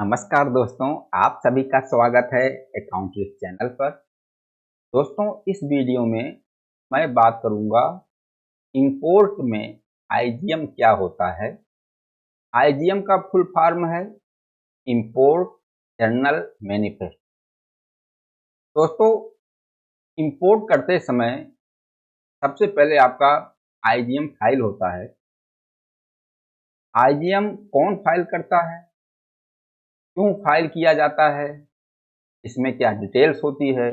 नमस्कार दोस्तों, आप सभी का स्वागत है अकाउंटलिस्ट चैनल पर। दोस्तों, इस वीडियो में मैं बात करूंगा इंपोर्ट में आईजीएम क्या होता है। आईजीएम का फुल फॉर्म है इंपोर्ट जर्नल मैनिफेस्ट। दोस्तों, इंपोर्ट करते समय सबसे पहले आपका आईजीएम फाइल होता है। आईजीएम कौन फाइल करता है, क्यों फाइल किया जाता है, इसमें क्या डिटेल्स होती है,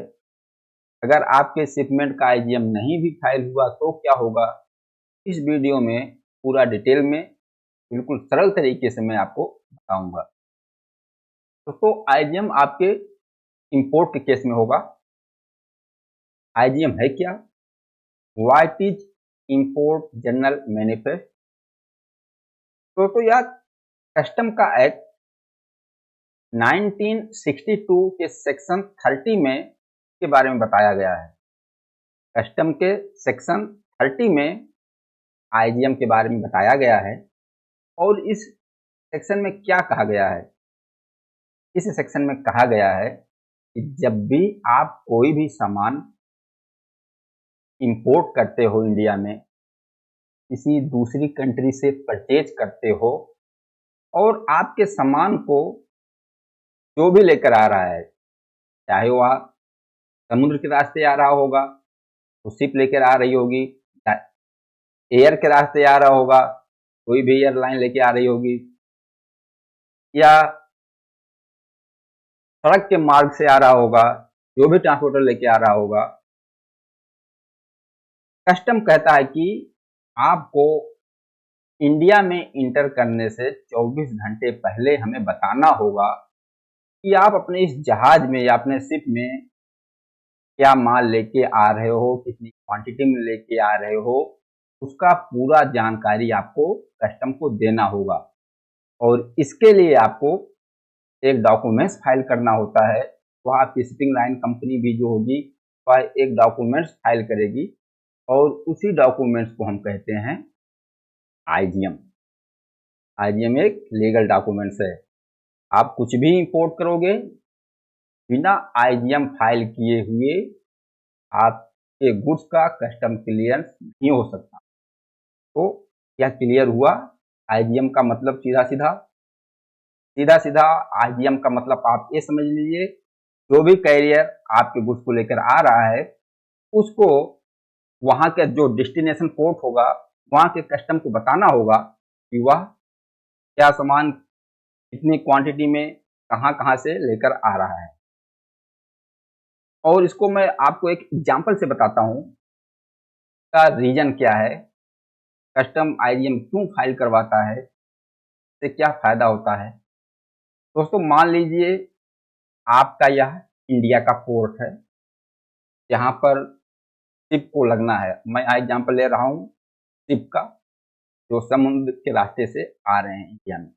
अगर आपके शिपमेंट का आईजीएम नहीं भी फाइल हुआ तो क्या होगा, इस वीडियो में पूरा डिटेल में बिल्कुल सरल तरीके से मैं आपको बताऊंगा। दोस्तों, आईजीएम आपके इंपोर्ट के केस में होगा। आईजीएम है क्या, what is import journal manifest. तो यह कस्टम का एक्ट 1962 के सेक्शन 30 में के बारे में बताया गया है। कस्टम के सेक्शन 30 में आईजीएम के बारे में बताया गया है। और इस सेक्शन में क्या कहा गया है, इस सेक्शन में कहा गया है कि जब भी आप कोई भी सामान इंपोर्ट करते हो, इंडिया में किसी दूसरी कंट्री से परचेज करते हो, और आपके सामान को जो भी लेकर आ रहा है, चाहे वह समुद्र के रास्ते आ रहा होगा तो शिप लेकर आ रही होगी, एयर के रास्ते आ रहा होगा, कोई भी एयरलाइन लेके आ रही होगी, या सड़क के मार्ग से आ रहा होगा, जो भी ट्रांसपोर्टर लेके आ रहा होगा, कस्टम कहता है कि आपको इंडिया में इंटर करने से 24 घंटे पहले हमें बताना होगा कि आप अपने इस जहाज में या अपने शिप में क्या माल लेके आ रहे हो, कितनी क्वांटिटी में लेके आ रहे हो, उसका पूरा जानकारी आपको कस्टम को देना होगा। और इसके लिए आपको एक डॉक्यूमेंट्स फाइल करना होता है। वह आपकी शिपिंग लाइन कंपनी भी जो होगी वह एक डॉक्यूमेंट्स फाइल करेगी, और उसी डॉक्यूमेंट्स को हम कहते हैं आईजीएम। आईजीएम एक लीगल डॉक्यूमेंट्स है। आप कुछ भी इंपोर्ट करोगे, बिना आईजीएम फाइल किए हुए आपके गुड्स का कस्टम क्लियरेंस नहीं हो सकता। तो क्या क्लियर हुआ? आईजीएम का मतलब सीधा सीधा आईजीएम का मतलब आप ये समझ लीजिए, जो भी कैरियर आपके गुड्स को लेकर आ रहा है, उसको वहां के जो डेस्टिनेशन पोर्ट होगा, वहां के कस्टम को बताना होगा कि वह क्या सामान कितनी क्वांटिटी में कहां से लेकर आ रहा है। और इसको मैं आपको एक एग्जांपल से बताता हूं का रीजन क्या है, कस्टम आईजीएम क्यों फाइल करवाता है, इससे क्या फायदा होता है। दोस्तों, मान लीजिए आपका यह इंडिया का पोर्ट है, जहां पर शिप को लगना है। मैं एग्जांपल ले रहा हूं शिप का, जो समुद्र के रास्ते से आ रहे हैं इंडिया में।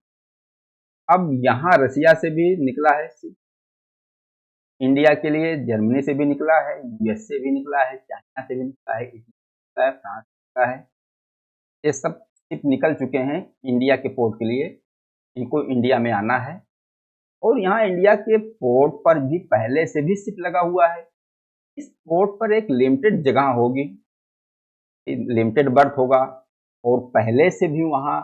अब यहाँ रसिया से भी निकला है शिप इंडिया के लिए, जर्मनी से भी निकला है, यूएस से भी निकला है, चाइना से भी निकला है, इटली से निकला है, फ्रांस से निकला है। ये सब शिप निकल चुके हैं इंडिया के पोर्ट के लिए। इनको इंडिया में आना है, और यहाँ इंडिया के पोर्ट पर भी पहले से भी शिप लगा हुआ है। इस पोर्ट पर एक लिमिटेड जगह होगी, लिमिटेड बर्थ होगा, और पहले से भी वहाँ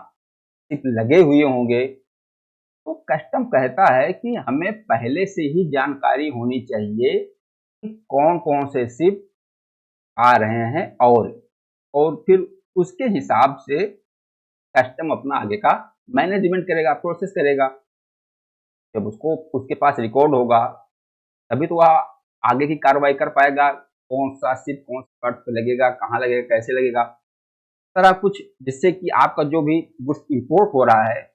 शिप लगे हुए होंगे। तो कस्टम कहता है कि हमें पहले से ही जानकारी होनी चाहिए कि कौन कौन से शिप आ रहे हैं, और फिर उसके हिसाब से कस्टम अपना आगे का मैनेजमेंट करेगा, प्रोसेस करेगा। जब उसको उसके पास रिकॉर्ड होगा, तभी तो वह आगे की कार्रवाई कर पाएगा, कौन सा शिप कौन सा बर्थ पे लगेगा, कहाँ लगेगा, कैसे लगेगा, सारा कुछ, जिससे कि आपका जो भी गुड्स इंपोर्ट हो रहा है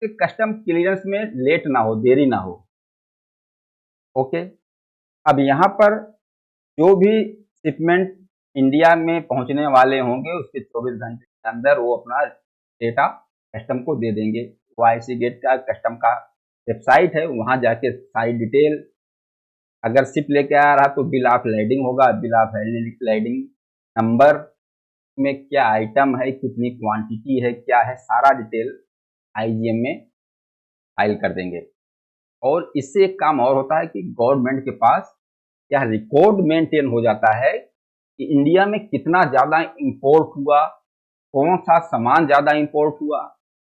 कि कस्टम क्लियरेंस में लेट ना हो, देरी ना हो। ओके, अब यहाँ पर जो भी शिपमेंट इंडिया में पहुंचने वाले होंगे, उसके 24 घंटे के अंदर वो अपना डेटा कस्टम को दे देंगे। वाईसी गेट का कस्टम का वेबसाइट है, वहां जाके सारी डिटेल, अगर शिप लेके आ रहा तो बिल ऑफ लैडिंग होगा, बिल ऑफ लैडिंग नंबर में क्या आइटम है, कितनी क्वांटिटी है, क्या है, सारा डिटेल आईजीएम में फाइल कर देंगे। और इससे एक काम और होता है कि गवर्नमेंट के पास यह रिकॉर्ड मेंटेन हो जाता है कि इंडिया में कितना ज़्यादा इंपोर्ट हुआ, कौन सा सामान ज़्यादा इंपोर्ट हुआ,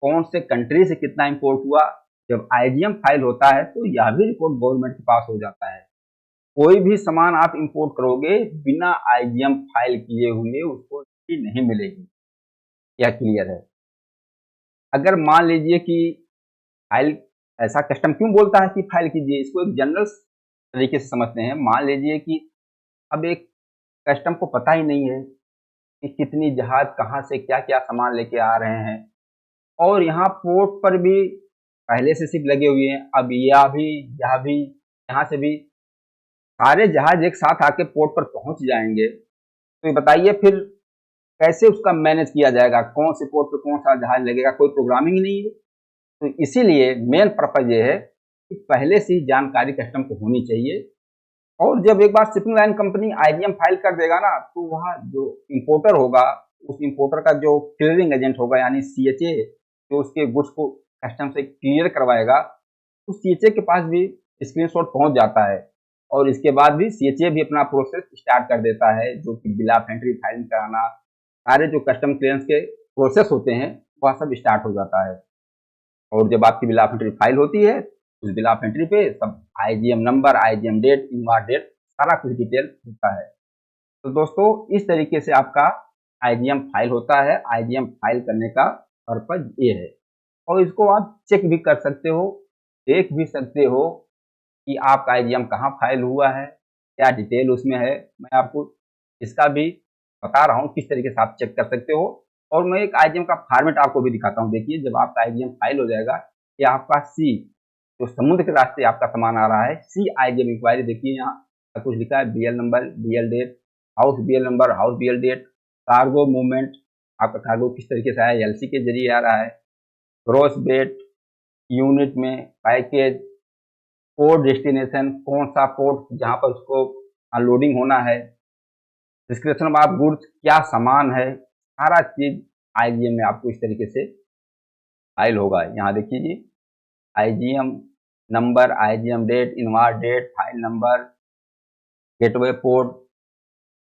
कौन से कंट्री से कितना इंपोर्ट हुआ। जब आईजीएम फाइल होता है तो यह भी रिकॉर्ड गवर्नमेंट के पास हो जाता है। कोई भी सामान आप इंपोर्ट करोगे बिना आईजीएम फाइल किए हुए उसको नहीं मिलेगी। यह क्लियर है। अगर मान लीजिए कि फाइल, ऐसा कस्टम क्यों बोलता है कि फाइल कीजिए, इसको एक जनरल तरीके से समझते हैं। मान लीजिए कि अब एक कस्टम को पता ही नहीं है कि कितनी जहाज कहाँ से क्या क्या सामान लेके आ रहे हैं, और यहाँ पोर्ट पर भी पहले से शिप लगे हुए हैं, अब यह भी यहाँ से भी सारे जहाज एक साथ आके पोर्ट पर पहुंच जाएंगे। तो ये बताइए फिर कैसे उसका मैनेज किया जाएगा, कौन से पोर्ट पे कौन सा जहाज लगेगा, कोई प्रोग्रामिंग ही नहीं है। तो इसीलिए मेन पर्पज ये है कि पहले से ही जानकारी कस्टम को होनी चाहिए। और जब एक बार shipping line company IGM file कर देगा ना, तो वहाँ जो इंपोर्टर होगा, उस इंपोर्टर का जो क्लियरिंग एजेंट होगा यानी सीएचए, जो उसके गुड्स को कस्टम से क्लियर करवाएगा, उस सीएचए के पास भी स्क्रीनशॉट पहुंच जाता है। और इसके बाद भी सीएचए भी अपना प्रोसेस स्टार्ट कर देता है, जो कि बिल ऑफ एंट्री फाइलिंग कराना, सारे जो कस्टम क्लियरेंस के प्रोसेस होते हैं वह सब स्टार्ट हो जाता है। और जब आपकी बिल ऑफ एंट्री फाइल होती है, उस बिल ऑफ एंट्री पे सब IGM number, IGM date, inward date, सारा कुछ डिटेल होता है। तो दोस्तों इस तरीके से आपका आईजीएम फाइल होता है। आईजीएम फाइल करने का पर्पज ये है। और इसको आप चेक भी कर सकते हो, देख भी सकते हो कि आपका आईजीएम कहाँ फाइल हुआ है, क्या डिटेल उसमें है। मैं आपको इसका भी बता रहा हूँ किस तरीके से आप चेक कर सकते हो। और मैं एक आईजीएम का फॉर्मेट आपको भी दिखाता हूँ। देखिए जब आपका आईजीएम फाइल हो जाएगा, ये आपका सी, जो समुद्र के रास्ते आपका सामान आ रहा है, सी आईजीएम इंक्वायरी। देखिए यहाँ कुछ लिखा है, BL number, BL date, house BL number, house BL date, cargo movement, आपका कार्गो किस तरीके से आया, एलसी के जरिए आ रहा है, ग्रॉस वेट, यूनिट में, पैकेज, पोर्ट डेस्टिनेशन, कौन सा पोर्ट जहाँ पर उसको अनलोडिंग होना है, डिस्क्रिप्शन ऑफ गुड्स, क्या सामान है, सारा चीज आईजीएम में आपको इस तरीके से फाइल होगा। यहाँ देखिए जी, IGM number, IGM date, inward date, file number, gateway port,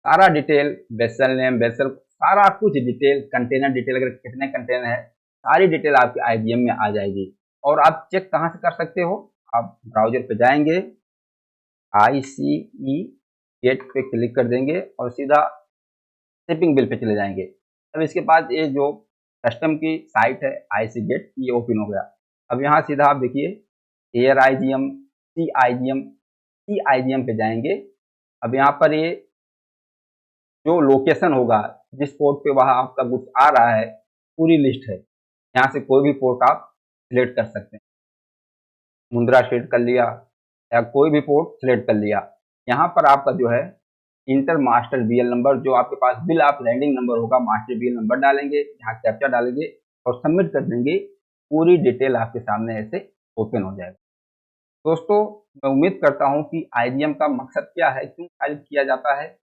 सारा डिटेल, वेसल नेम, वेसल, सारा कुछ डिटेल, कंटेनर डिटेल, अगर कितने कंटेनर है, सारी डिटेल आपके आईजीएम में आ जाएगी। और आप चेक कहाँ से कर सकते हो, आप ब्राउजर पे जाएंगे, ICE गेट पे क्लिक कर देंगे और सीधा शिपिंग बिल पे चले जाएंगे। अब इसके बाद ये जो कस्टम की साइट है IC गेट, ये ओपन हो गया। अब यहाँ सीधा आप देखिए एयर आईजीएम, सी आईजीएम, सी आईजीएम पे जाएंगे। अब यहाँ पर ये जो लोकेशन होगा, जिस पोर्ट पे वहाँ आपका गुड्स आ रहा है, पूरी लिस्ट है। यहाँ से कोई भी पोर्ट आप सिलेक्ट कर सकते हैं। मुंद्रा सिलेक्ट कर लिया या कोई भी पोर्ट सिलेक्ट कर लिया। यहाँ पर आपका जो है इंटर मास्टर बीएल नंबर, जो आपके पास बिल ऑफ लैंडिंग नंबर होगा, मास्टर बीएल नंबर डालेंगे, यहाँ कैप्चा डालेंगे और सबमिट कर देंगे। पूरी डिटेल आपके सामने ऐसे ओपन हो जाएगा। दोस्तों मैं उम्मीद करता हूँ कि आईजीएम का मकसद क्या है, क्यों फाइल किया जाता है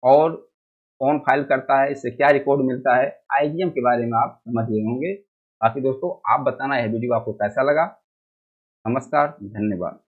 और कौन फाइल करता है, इससे क्या रिकॉर्ड मिलता है, आईजीएम के बारे में आप समझ गए होंगे। बाकी दोस्तों आप बताना यह वीडियो आपको कैसा लगा। नमस्कार, धन्यवाद।